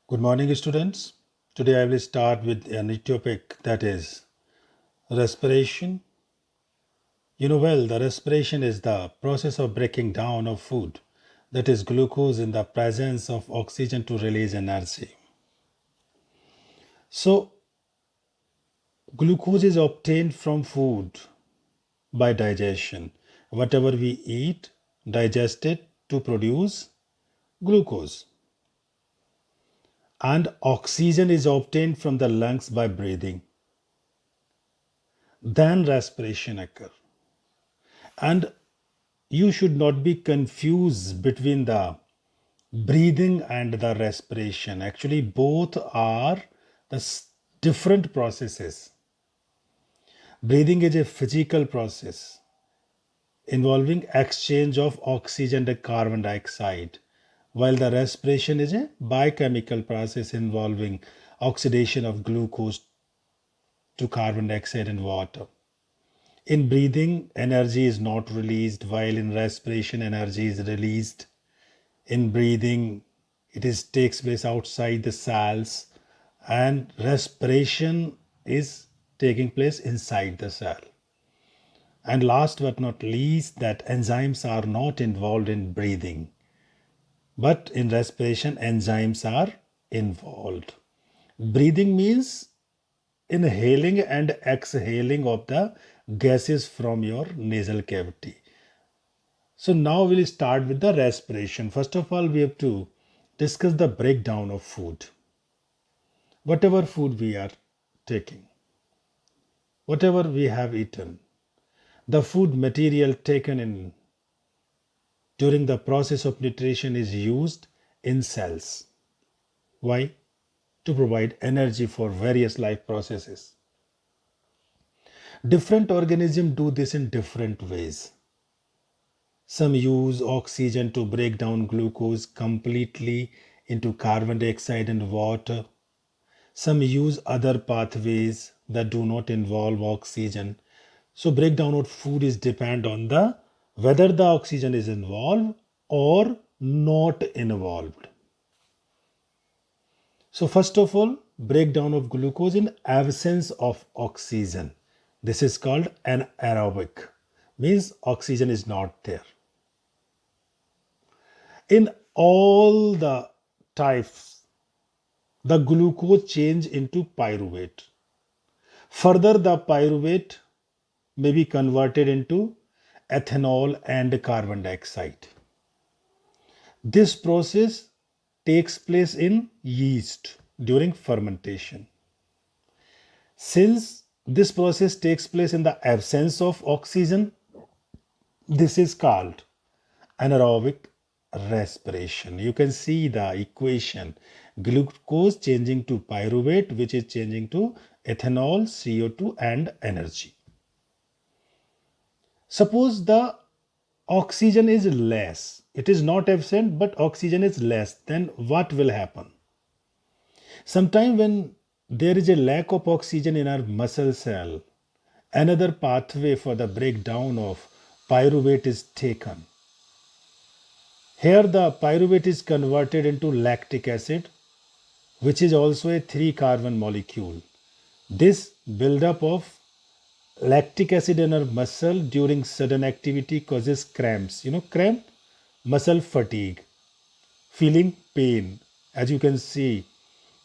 Good morning, students. Today I will start with a new topic, that is respiration. The respiration is the process of breaking down of food, that is glucose, in the presence of oxygen to release energy. So, glucose is obtained from food by digestion. Whatever we eat, digest it to produce glucose. And oxygen is obtained from the lungs by breathing. Then respiration occurs. And you should not be confused between the breathing and the respiration. Actually, both are the different processes. Breathing is a physical process involving exchange of oxygen and carbon dioxide, while the respiration is a biochemical process involving oxidation of glucose to carbon dioxide and water. In breathing, energy is not released, while in respiration, energy is released. In breathing, takes place outside the cells, and respiration is taking place inside the cell. And last but not least, that enzymes are not involved in breathing, but in respiration, enzymes are involved. Breathing means inhaling and exhaling of the gases from your nasal cavity. So now we'll start with the respiration. First of all, we have to discuss the breakdown of food. Whatever food we are taking, whatever we have eaten, the food material taken in during the process of nutrition is used in cells. Why? To provide energy for various life processes. Different organisms do this in different ways. Some use oxygen to break down glucose completely into carbon dioxide and water. Some use other pathways that do not involve oxygen. So breakdown of food is depend on the whether the oxygen is involved or not involved. So first of all, breakdown of glucose in absence of oxygen. This is called anaerobic, means oxygen is not there. In all the types, the glucose change into pyruvate. Further, the pyruvate may be converted into ethanol and carbon dioxide. This process takes place in yeast during fermentation. Since this process takes place in the absence of oxygen, this is called anaerobic respiration. You can see the equation, glucose changing to pyruvate, which is changing to ethanol, CO2 and energy. Suppose the oxygen is less, it is not absent but oxygen is less, then what will happen? Sometime when there is a lack of oxygen in our muscle cell, another pathway for the breakdown of pyruvate is taken. Here the pyruvate is converted into lactic acid, which is also a 3-carbon molecule. This buildup of lactic acid in our muscle during sudden activity causes cramps. Cramp, muscle fatigue, feeling pain, as you can see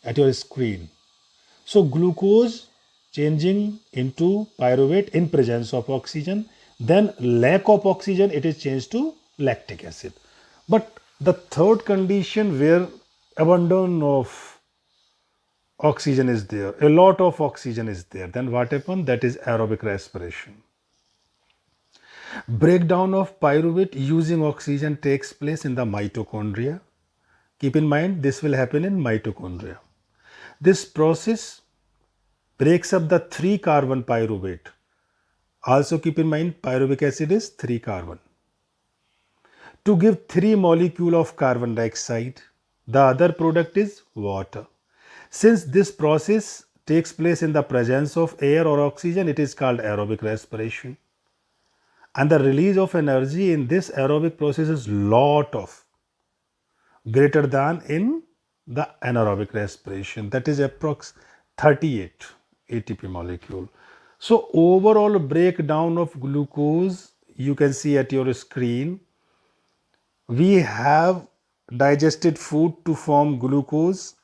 at your screen. So glucose changing into pyruvate in presence of oxygen, then lack of oxygen, it is changed to lactic acid. But the third condition where abundance of oxygen is there, a lot of oxygen is there, then what happens? That is aerobic respiration. Breakdown of pyruvate using oxygen takes place in the mitochondria. Keep in mind, this will happen in mitochondria. This process breaks up the 3-carbon pyruvate. Also keep in mind, pyruvic acid is 3-carbon. To give 3 molecule of carbon dioxide, the other product is water. Since this process takes place in the presence of air or oxygen, it is called aerobic respiration. And the release of energy in this aerobic process is lot of greater than in the anaerobic respiration, that is approx 38 ATP molecule. So overall breakdown of glucose, you can see at your screen. We have digested food to form glucose,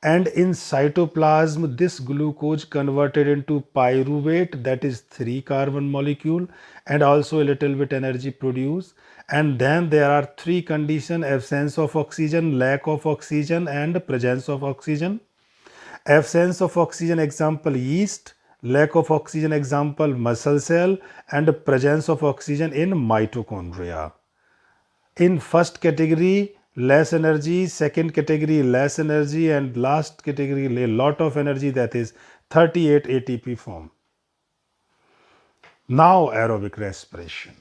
and in cytoplasm this glucose converted into pyruvate, that is 3 carbon molecule, and also a little bit energy produced. And then there are 3 conditions: absence of oxygen, lack of oxygen, and presence of oxygen. Absence of oxygen, example yeast; lack of oxygen, example muscle cell; and presence of oxygen in mitochondria. In first category, less energy; second category, less energy; and last category, a lot of energy, that is 38 ATP form. Now aerobic respiration.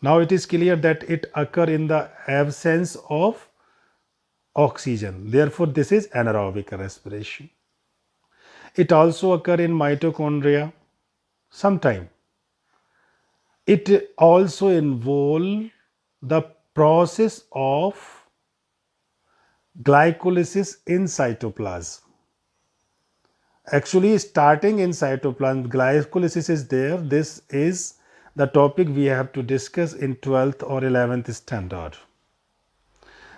Now it is clear that it occur in the absence of oxygen. Therefore, this is anaerobic respiration. It also occur in mitochondria sometime. It also involve the process of glycolysis in cytoplasm. Actually, starting in cytoplasm, glycolysis is there. This is the topic we have to discuss in 12th or 11th standard.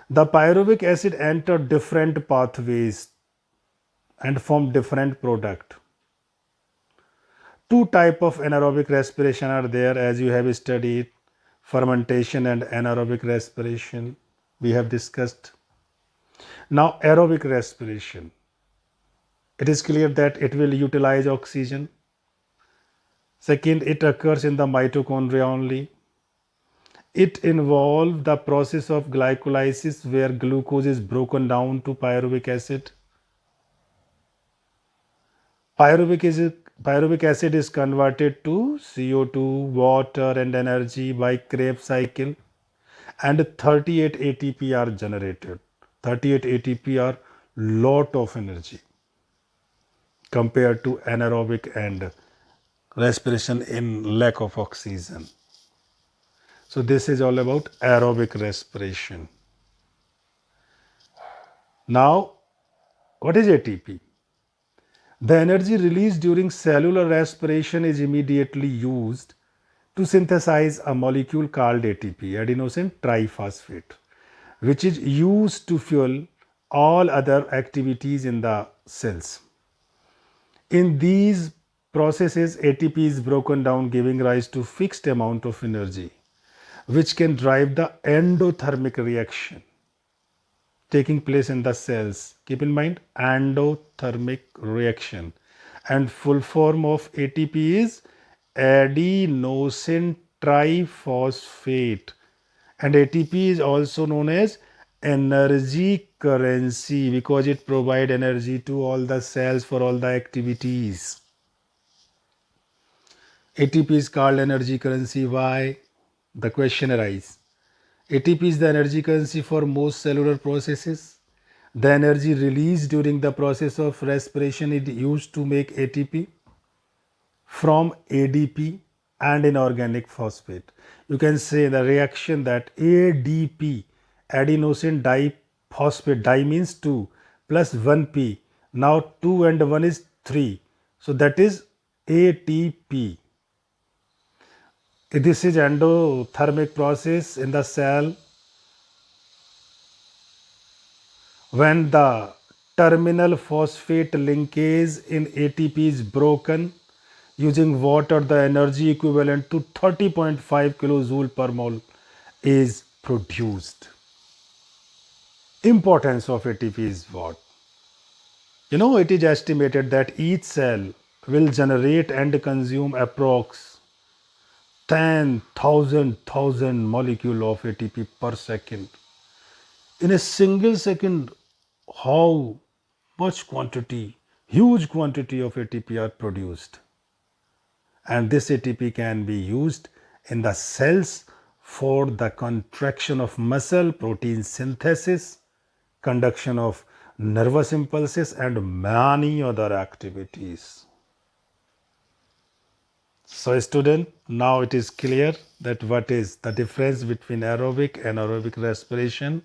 The pyruvic acid enter different pathways and form different product. Two type of anaerobic respiration are there, as you have studied: fermentation and anaerobic respiration. We have discussed. Now aerobic respiration. It is clear that it will utilize oxygen. Second, it occurs in the mitochondria only. It involves the process of glycolysis where glucose is broken down to pyruvic acid. Pyruvic acid is converted to CO2, water, and energy by Krebs cycle, and 38 ATP are generated. 38 ATP are lot of energy compared to anaerobic and respiration in lack of oxygen. So this is all about aerobic respiration. Now, what is ATP? The energy released during cellular respiration is immediately used to synthesize a molecule called ATP, adenosine triphosphate, which is used to fuel all other activities in the cells. In these processes, ATP is broken down, giving rise to fixed amount of energy, which can drive the endothermic reaction taking place in the cells. Keep in mind, endothermic reaction. And full form of ATP is adenosine triphosphate. And ATP is also known as energy currency because it provides energy to all the cells for all the activities. ATP is called energy currency. Why? The question arises. ATP is the energy currency for most cellular processes. The energy released during the process of respiration is used to make ATP from ADP and inorganic phosphate. You can say the reaction that ADP, adenosine diphosphate, di means 2 plus 1P. Now 2 and 1 is 3. So that is ATP. This is endothermic process in the cell. When the terminal phosphate linkage in ATP is broken, using water, the energy equivalent to 30.5 kilojoule per mole is produced. Importance of ATP is what? It is estimated that each cell will generate and consume approx 10,000 molecule of ATP per second. In a single second, how much quantity, huge quantity of ATP are produced. And this ATP can be used in the cells for the contraction of muscle, protein synthesis, conduction of nervous impulses, and many other activities. So student, now it is clear that what is the difference between aerobic and anaerobic respiration.